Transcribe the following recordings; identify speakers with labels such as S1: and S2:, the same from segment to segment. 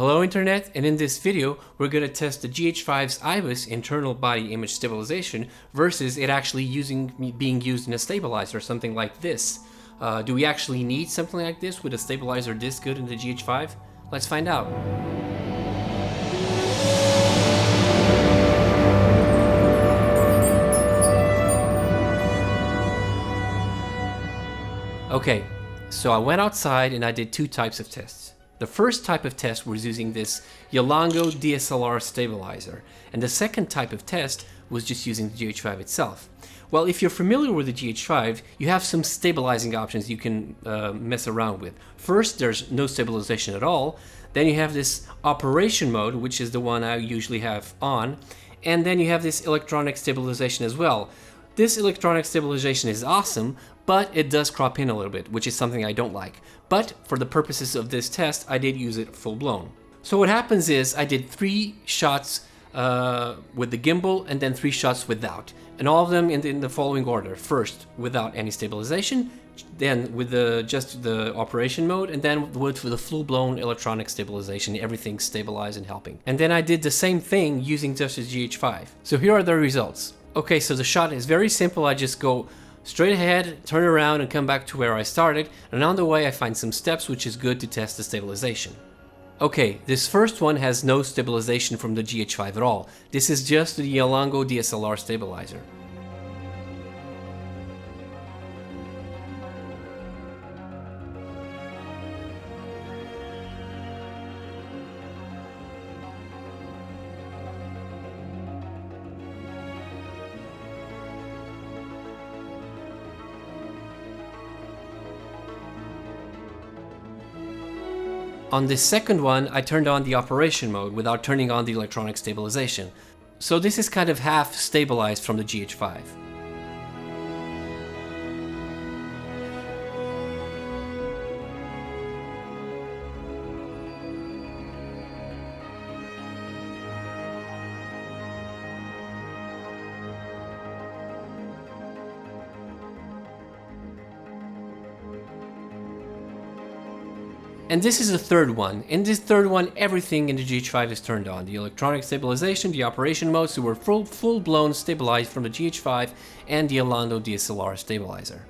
S1: Hello Internet, and in this video we're going to test the GH5's IBIS internal body image stabilization versus it actually being used in a stabilizer, something like this. Do we actually need something like this with a stabilizer this good in the GH5? Let's find out. Okay, so I went outside and I did two types of tests. The first type of test was using this YELANGU DSLR stabilizer, and the second type of test was just using the GH5 itself. Well, if you're familiar with the GH5, you have some stabilizing options you can mess around with. First, there's no stabilization at all. Then you have this operation mode, which is the one I usually have on, and then you have this electronic stabilization as well. This electronic stabilization is awesome, but it does crop in a little bit, which is something I don't like. But for the purposes of this test, I did use it full blown. So what happens is I did 3 shots with the gimbal and then 3 shots without. And all of them in the following order. First, without any stabilization, then with just the operation mode, and then with the full-blown electronic stabilization, everything stabilized and helping. And then I did the same thing using just the GH5. So here are the results. Okay, so the shot is very simple. I just go straight ahead, turn around and come back to where I started, and on the way I find some steps, which is good to test the stabilization. Okay, this first one has no stabilization from the GH5 at all. This is just the YELANGU DSLR stabilizer. On this second one, I turned on the operation mode without turning on the electronic stabilization. So this is kind of half stabilized from the GH5. And this is the third one. In this third one, everything in the GH5 is turned on. The electronic stabilization, the operation mode, so we're full-blown stabilized from the GH5 and the YELANGU DSLR stabilizer.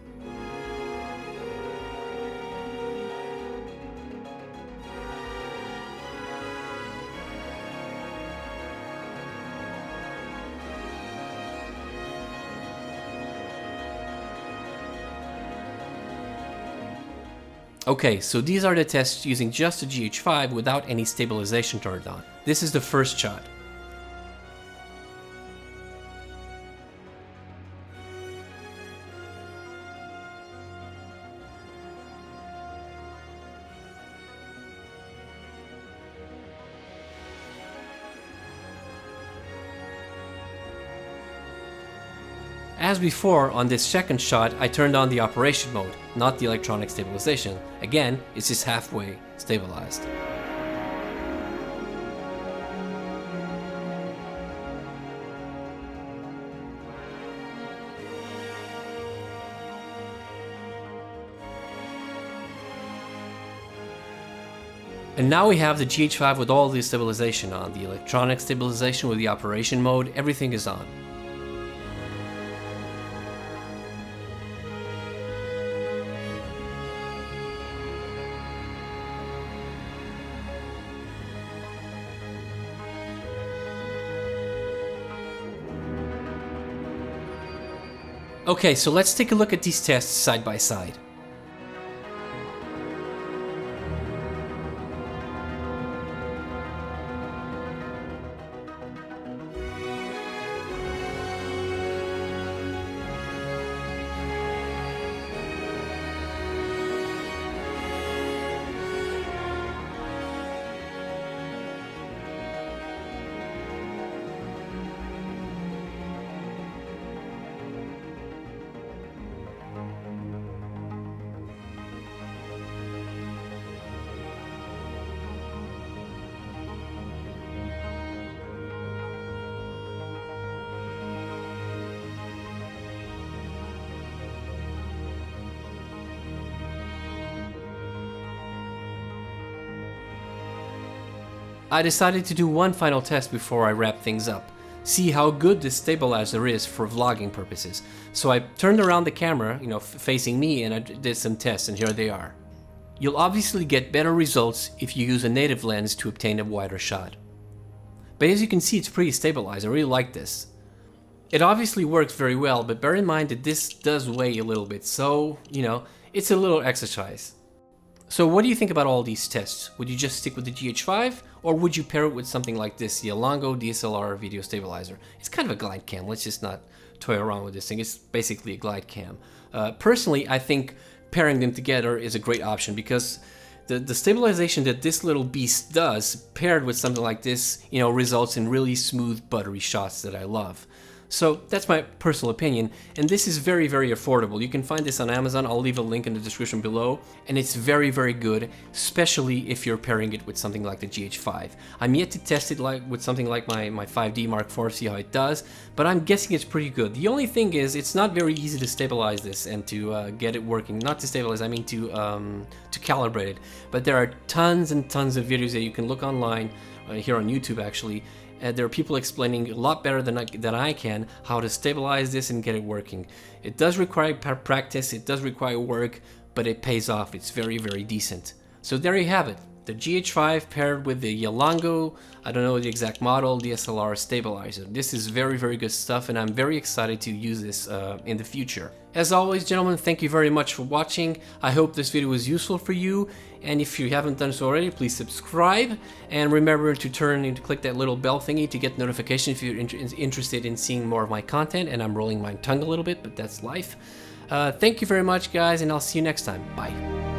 S1: Okay, so these are the tests using just the GH5 without any stabilization turned on. This is the first shot. As before, on this second shot, I turned on the operation mode, not the electronic stabilization. Again, it's just halfway stabilized. And now we have the GH5 with all the stabilization on, the electronic stabilization with the operation mode, everything is on. Okay, so let's take a look at these tests side by side. I decided to do one final test before I wrap things up. See how good this stabilizer is for vlogging purposes. So I turned around the camera, facing me, and I did some tests, and here they are. You'll obviously get better results if you use a native lens to obtain a wider shot. But as you can see, it's pretty stabilized. I really like this. It obviously works very well, but bear in mind that this does weigh a little bit, so, it's a little exercise. So what do you think about all these tests? Would you just stick with the GH5, or would you pair it with something like this, YELANGU DSLR video stabilizer? It's kind of a Glidecam, let's just not toy around with this thing. It's basically a Glidecam. Personally, I think pairing them together is a great option because the stabilization that this little beast does, paired with something like this, results in really smooth, buttery shots that I love. So that's my personal opinion, and this is very, very affordable. You can find this on Amazon. I'll leave a link in the description below, and it's very, very good, especially if you're pairing it with something like the GH5. I'm yet to test it with something like my 5D Mark IV, see how it does, but I'm guessing it's pretty good. The only thing is, it's not very easy to stabilize this and to get it working. Not to stabilize, I mean to calibrate it. But there are tons and tons of videos that you can look online, here on YouTube actually. There are people explaining a lot better than I can how to stabilize this and get it working. It does require practice, it does require work, but it pays off. It's very, very decent. So there you have it. The GH5 paired with the YELANGU, I don't know the exact model, DSLR stabilizer. This is very, very good stuff, and I'm very excited to use this in the future. As always, gentlemen, thank you very much for watching. I hope this video was useful for you, and if you haven't done so already, please subscribe, and remember to click that little bell thingy to get notifications if you're interested in seeing more of my content. And I'm rolling my tongue a little bit, but that's life. Thank you very much, guys, and I'll see you next time. Bye.